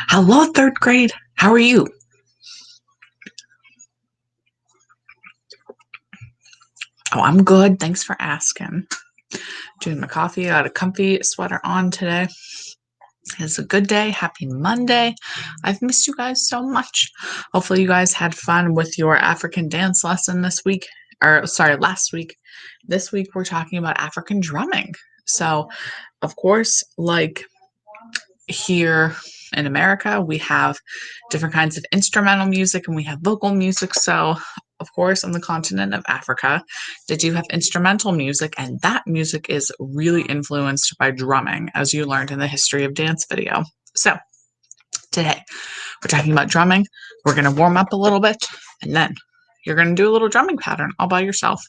Hello, third grade. How are you? Oh, I'm good. Thanks for asking. Doing my coffee. I got a comfy sweater on today. It's a good day. Happy Monday. I've missed you guys so much. Hopefully, you guys had fun with your African dance lesson this week. Or, sorry, last week. This week, we're talking about African drumming. So, of course, like here in America, we have different kinds of instrumental music and we have vocal music. So, of course, on the continent of Africa, they do have instrumental music, and that music is really influenced by drumming, as you learned in the history of dance video. So, today we're talking about drumming. We're going to warm up a little bit, and then you're going to do a little drumming pattern all by yourself.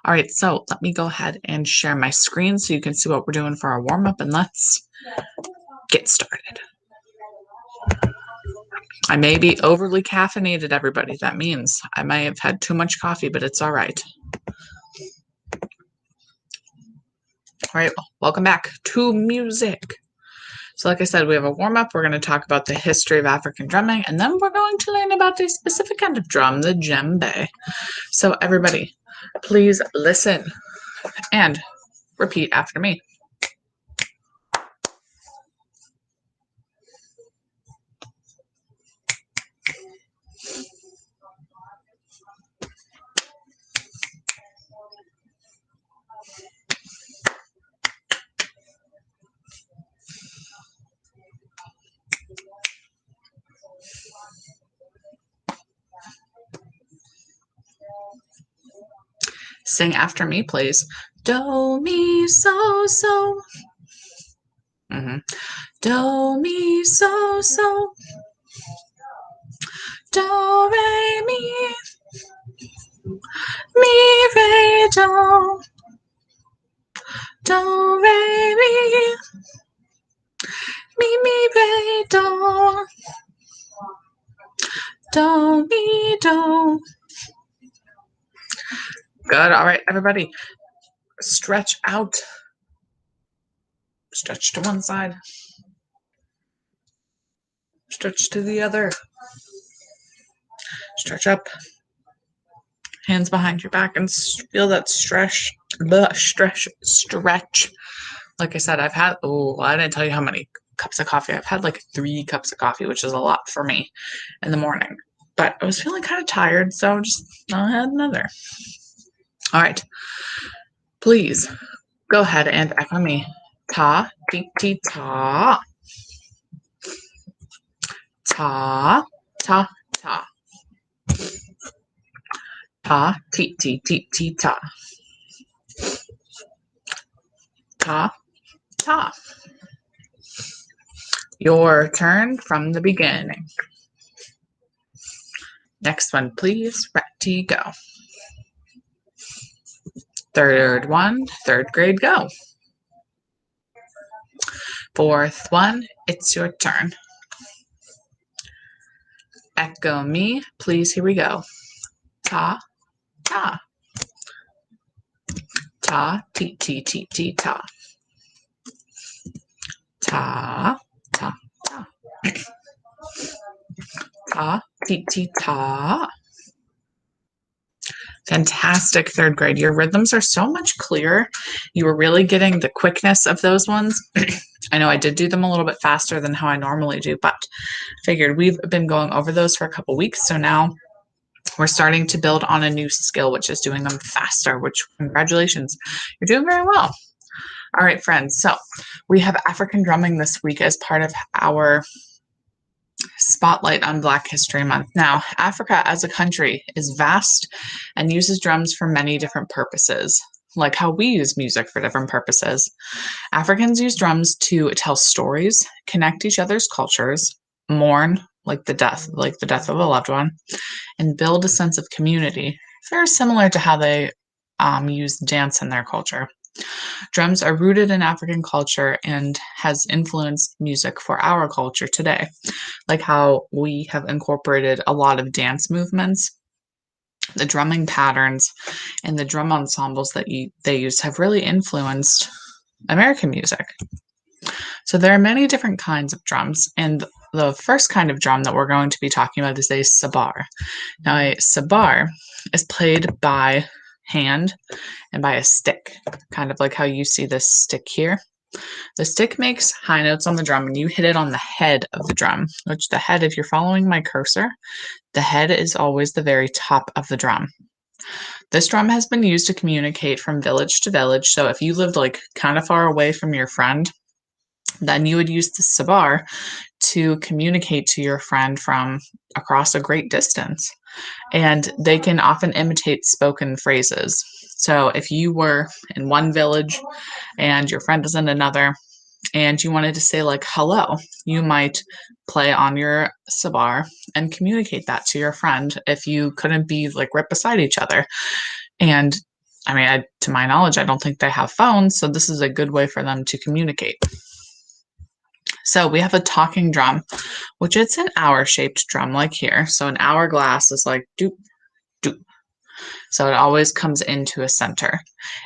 All right, so let me go ahead and share my screen so you can see what we're doing for our warm up, and let's get started. I may be overly caffeinated, everybody. That means I may have had too much coffee, but it's all right. All right, welcome back to music. So like I said, we have a warm-up. We're going to talk about the history of African drumming, and then we're going to learn about a specific kind of drum, the djembe. So everybody, please listen and repeat after me. Sing after me, please. Do, mi, so, so. Do, mi, so, so. Do, re, mi. Mi, re, do. Do, re, mi. Mi, re, do. Do, mi, do. Good. All right, everybody. Stretch out. Stretch to one side. Stretch to the other. Stretch up. Hands behind your back and feel that stretch. Stretch. Like I said, I didn't tell you how many cups of coffee. I've had like 3 cups of coffee, which is a lot for me in the morning. But I was feeling kind of tired, so I had another. All right. Please go ahead and echo me. Ta, ti, ti, ta. Ta, ta, ta. Ta, ti, ti, ti, ti, ta. Ta, ta. Your turn from the beginning. Next one, please. Ready, go. Third one, third grade, go. Fourth one, it's your turn. Echo me, please. Here we go. Ta, ta. Ta, ti, ti, ti, ti, ta. Ta, ta, ta. Ta, ti, ti, ta. Fantastic, third grade. Your rhythms are so much clearer. You were really getting the quickness of those ones. I know I did do them a little bit faster than how I normally do, but figured we've been going over those for a couple weeks. So now we're starting to build on a new skill, which is doing them faster, which congratulations. You're doing very well. All right, friends. So we have African drumming this week as part of our spotlight on Black History Month. Now, Africa as a country is vast and uses drums for many different purposes, like how we use music for different purposes. Africans use drums to tell stories, connect each other's cultures, mourn like the death of a loved one, and build a sense of community, very similar to how they use dance in their culture. Drums are rooted in African culture and has influenced music for our culture today, like how we have incorporated a lot of dance movements. The drumming patterns and the drum ensembles that they use have really influenced American music. So there are many different kinds of drums, and the first kind of drum that we're going to be talking about is a sabar. Now, a sabar is played by hand and by a stick, kind of like how you see this stick here. The stick makes high notes on the drum, and you hit it on the head of the drum, which the head, if you're following my cursor, the head is always the very top of the drum. This drum has been used to communicate from village to village. So if you lived like kind of far away from your friend, then you would use the sabar to communicate to your friend from across a great distance. And they can often imitate spoken phrases. So if you were in one village and your friend is in another, and you wanted to say like hello, you might play on your sabar and communicate that to your friend if you couldn't be like right beside each other. And I mean, to my knowledge, I don't think they have phones, so this is a good way for them to communicate. So we have a talking drum, which it's an hour-shaped drum like here. So an hourglass is like doop, doop. So it always comes into a center.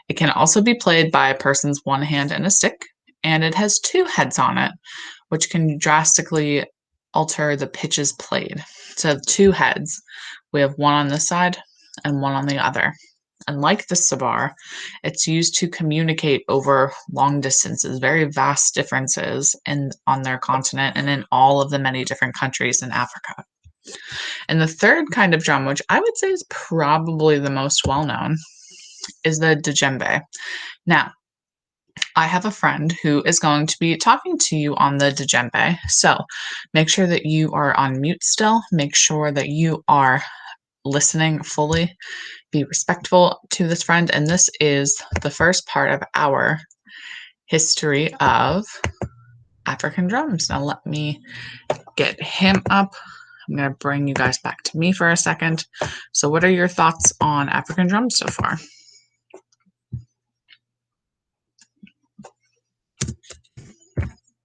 It can also be played by a person's one hand and a stick, and it has two heads on it, which can drastically alter the pitches played. So two heads. We have one on this side and one on the other. And like the sabar, it's used to communicate over long distances, very vast differences on their continent and in all of the many different countries in Africa. And the third kind of drum, which I would say is probably the most well-known, is the djembe. Now, I have a friend who is going to be talking to you on the djembe, so make sure that you are on mute still. Make sure that you are listening fully. Be respectful to this friend, and this is the first part of our history of African drums. Now let me get him up. I'm going to bring you guys back to me for a second. So what are your thoughts on African drums so far?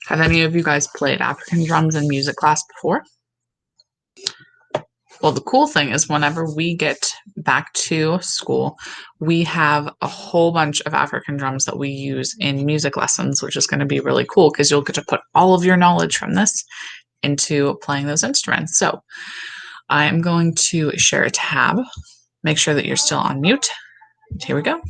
Have any of you guys played African drums in music class before? Well, the cool thing is whenever we get back to school, we have a whole bunch of African drums that we use in music lessons, which is going to be really cool because you'll get to put all of your knowledge from this into playing those instruments. So I'm going to share a tab. Make sure that you're still on mute. Here we go.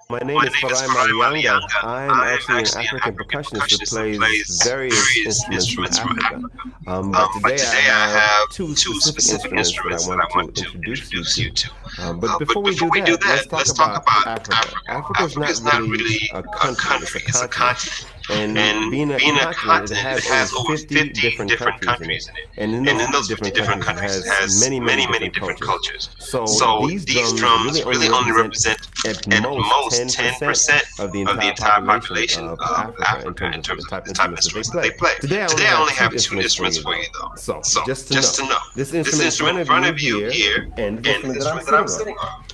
My name is Farai Malianga. I am actually an African percussionist that plays various instruments from Africa. But today I have two specific instruments that I want to introduce you to. But before we do that, let's talk about Africa. Africa is not really a country, it's a continent. And being a continent, it has over 50 different countries in it. And in those 50 different countries, it has many different cultures. So these drums really only represent at most 10% of the entire population of Africa in terms of the type of instruments they play. Today I only have two instruments for you though. So just to know, this instrument in front of you here and the instrument that I'm sitting on.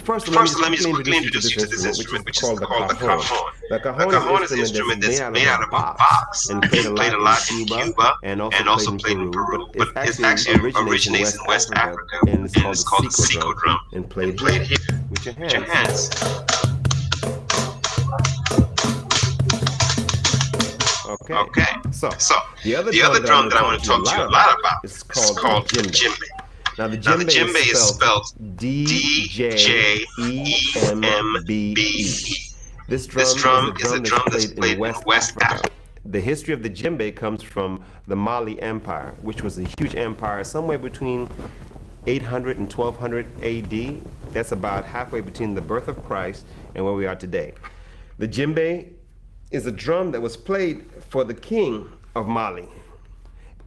First, let me just quickly introduce you to this instrument, which is called the cajon. The cajon is an instrument that's made out of a box and played a lot in Cuba and also played in Peru, but it actually originates in West Africa and it's called the Seco drum and played here with your hands. Okay. So the other drum that I want to talk to you a lot about is called djembe. Now the djembe is spelled D-J-E-M-B-E. This drum is a drum that's played in West Africa. The history of the djembe comes from the Mali Empire, which was a huge empire somewhere between 800 and 1200 AD. That's about halfway between the birth of Christ and where we are today. The djembe is a drum that was played for the king of Mali.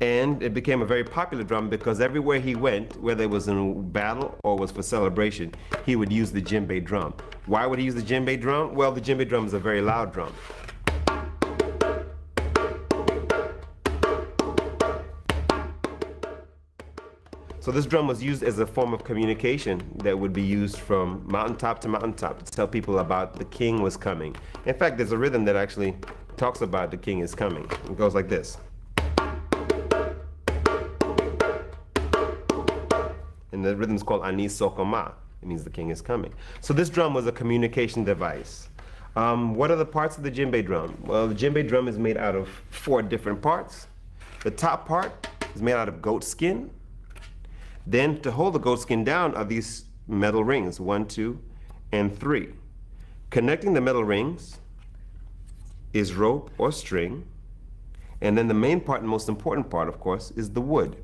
And it became a very popular drum because everywhere he went, whether it was in battle or was for celebration, he would use the djembe drum. Why would he use the djembe drum? Well, the djembe drum is a very loud drum. So this drum was used as a form of communication that would be used from mountaintop to mountaintop to tell people about the king was coming. In fact, there's a rhythm that actually talks about the king is coming. It goes like this. And the rhythm is called Ani Sokoma. It means the king is coming. So this drum was a communication device. What are the parts of the djembe drum? Well, the djembe drum is made out of 4 different parts. The top part is made out of goat skin. Then to hold the goat skin down are these metal rings, 1, 2, and 3. Connecting the metal rings is rope or string. And then the main part and most important part, of course, is the wood.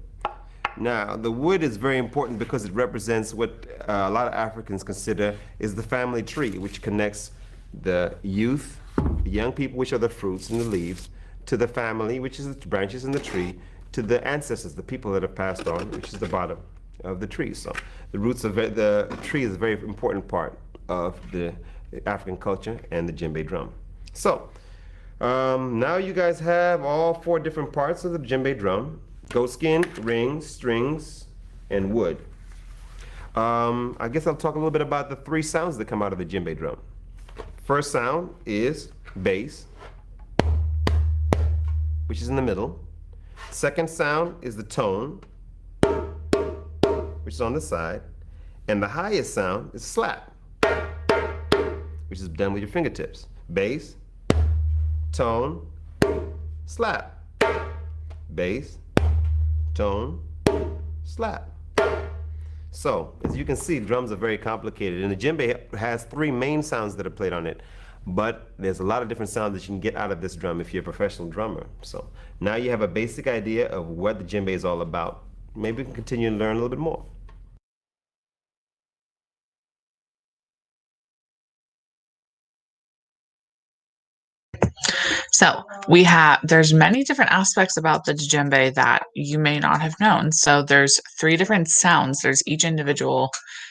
Now, the wood is very important because it represents what a lot of Africans consider is the family tree, which connects the youth, the young people, which are the fruits and the leaves, to the family, which is the branches in the tree, to the ancestors, the people that have passed on, which is the bottom of the tree. So the roots of the tree is a very important part of the African culture and the djembe drum. So now you guys have all 4 different parts of the djembe drum: goat skin, rings, strings, and wood. I guess I'll talk a little bit about the 3 sounds that come out of the djembe drum. First sound is bass, which is in the middle. Second sound is the tone, which is on the side. And the highest sound is slap, which is done with your fingertips. Bass, tone, slap. Bass, tone, slap. So, as you can see, drums are very complicated, and the djembe has 3 main sounds that are played on it, but there's a lot of different sounds that you can get out of this drum if you're a professional drummer. So, now you have a basic idea of what the djembe is all about. Maybe we can continue and learn a little bit more. So there's many different aspects about the djembe that you may not have known. So there's 3 different sounds. There's each individual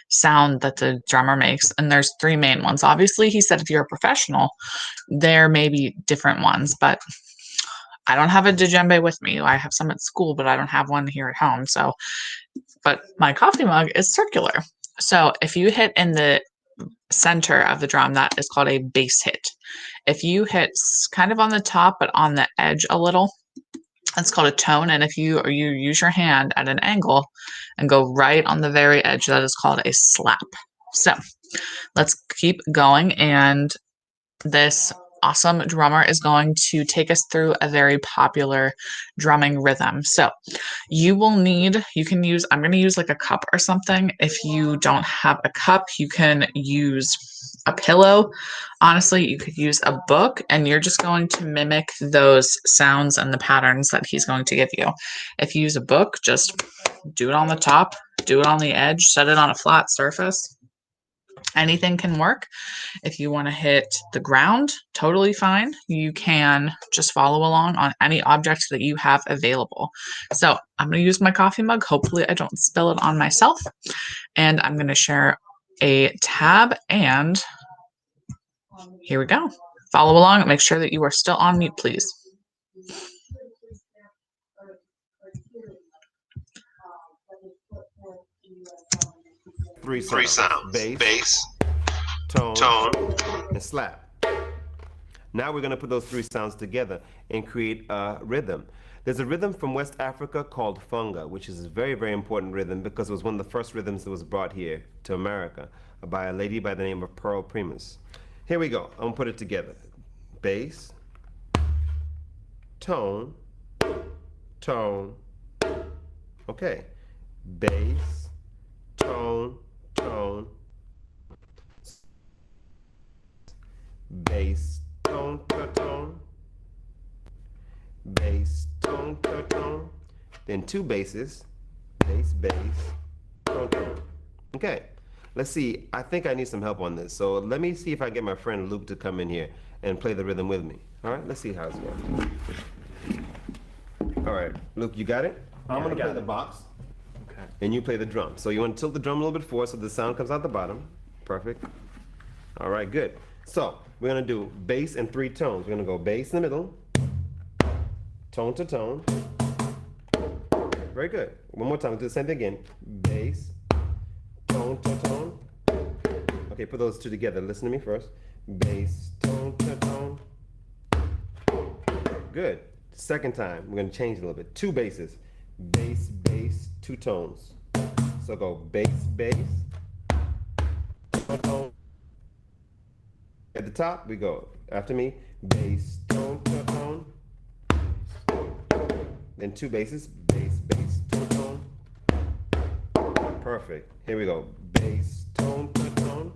sound that the drummer makes, and there's 3 main ones. Obviously, he said if you're a professional, there may be different ones, but I don't have a djembe with me. I have some at school, but I don't have one here at home. So, but my coffee mug is circular. So if you hit in the center of the drum, that is called a bass hit. If you hit kind of on the top but on the edge a little, that's called a tone. And if you use your hand at an angle and go right on the very edge, that is called a slap. So let's keep going, and this awesome drummer is going to take us through a very popular drumming rhythm. So you can use, I'm going to use like a cup or something. If you don't have a cup, you can use a pillow. Honestly, you could use a book, and you're just going to mimic those sounds and the patterns that he's going to give you. If you use a book, just do it on the top, do it on the edge, set it on a flat surface. Anything can work. If you want to hit the ground, totally fine. You can just follow along on any object that you have available. So I'm going to use my coffee mug. Hopefully I don't spill it on myself. And I'm going to share a tab, and here we go. Follow along. Make sure that you are still on mute, please. Three sounds. Bass, tone, and slap. Now we're going to put those 3 sounds together and create a rhythm. There's a rhythm from West Africa called funga, which is a very, very important rhythm because it was one of the first rhythms that was brought here to America by a lady by the name of Pearl Primus. Here we go. I'm going to put it together. Bass, tone, tone. Okay. Bass, tone, tone. Bass, tone, tone. Bass, tone, tone. Then 2 basses. Bass, bass, tone, tone. Okay. Let's see. I think I need some help on this. So let me see if I get my friend Luke to come in here and play the rhythm with me. All right. Let's see how it's going. All right, Luke, you got it? I'm gonna play the box. Okay. And you play the drum. So you want to tilt the drum a little bit forward so the sound comes out the bottom. Perfect. All right, good. So we're gonna do bass and 3 tones. We're gonna go bass in the middle, tone to tone. Very good. One more time. Do the same thing again. Bass, tone, tone, tone. Okay, put those two together. Listen to me first. Bass, tone, tone, tone. Good. Second time, we're going to change it a little bit. Two basses. Bass, bass, two tones. So go bass, bass, tone, tone. At the top, we go. After me, bass, tone, tone, tone. Then two basses. Bass, bass, tone, tone. Perfect. Here we go. Bass, tone, tone, tone.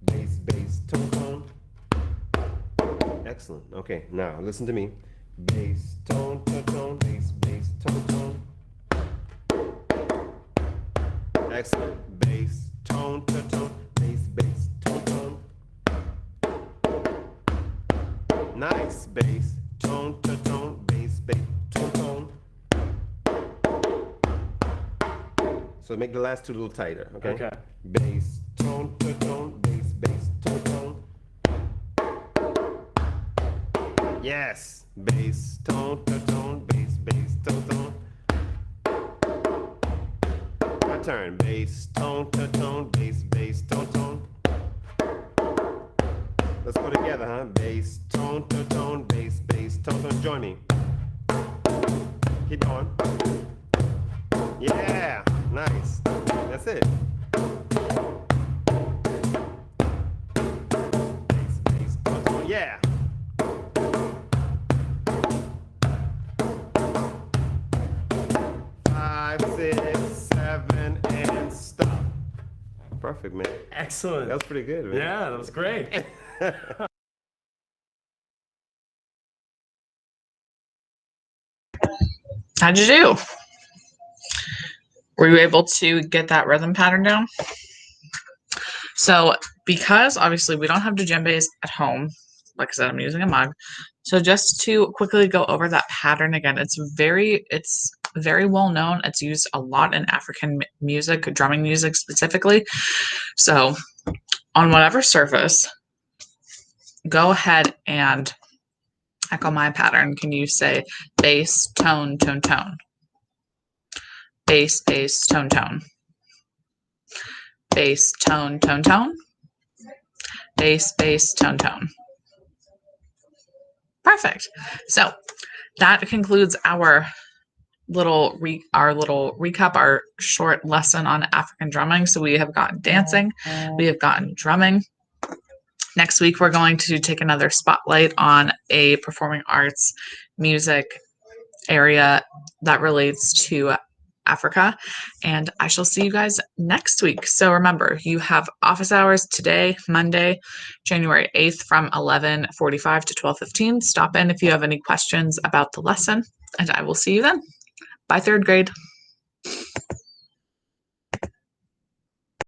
Bass, bass, tone, tone. Excellent. Okay, now listen to me. Bass, tone, tone, tone. Bass, bass, tone, tone. Excellent. Bass, tone, tone, tone. Bass, bass, tone, tone. Nice. Bass, tone, tone, tone. Bass, bass, tone, tone. So make the last two a little tighter, okay? Okay. Bass, tone, tone, tone. Bass, bass, tone, tone. Yes. Bass, tone, tone, tone. Bass, bass, tone, tone. My turn. Bass, tone, tone, tone. Bass, bass, tone, tone. Let's go together, huh? Bass, tone, tone, tone. Bass, bass, tone, tone. Join me. Keep going. Yeah. Nice. That's it. Bass, bass, tone, tone. Yeah. Five, six, seven, and stop. Perfect, man. Excellent. That was pretty good, man. Yeah, that was great. How'd you do? Were you able to get that rhythm pattern down? So because obviously we don't have djembes at home, like I said, I'm using a mug. So just to quickly go over that pattern again, it's very well known. It's used a lot in African music, drumming music specifically. So on whatever surface, go ahead and echo my pattern. Can you say bass, tone, tone, tone? Bass, bass, tone, tone. Bass, tone, tone, tone. Bass, bass, tone, tone. Perfect. So that concludes our little recap, our short lesson on African drumming. So we have gotten dancing, we have gotten drumming. Next week, we're going to take another spotlight on a performing arts music area that relates to Africa, and I shall see you guys next week. So remember, you have office hours today, Monday, January 8th from 11:45 to 12:15. Stop in if you have any questions about the lesson, and I will see you then. Bye, third grade.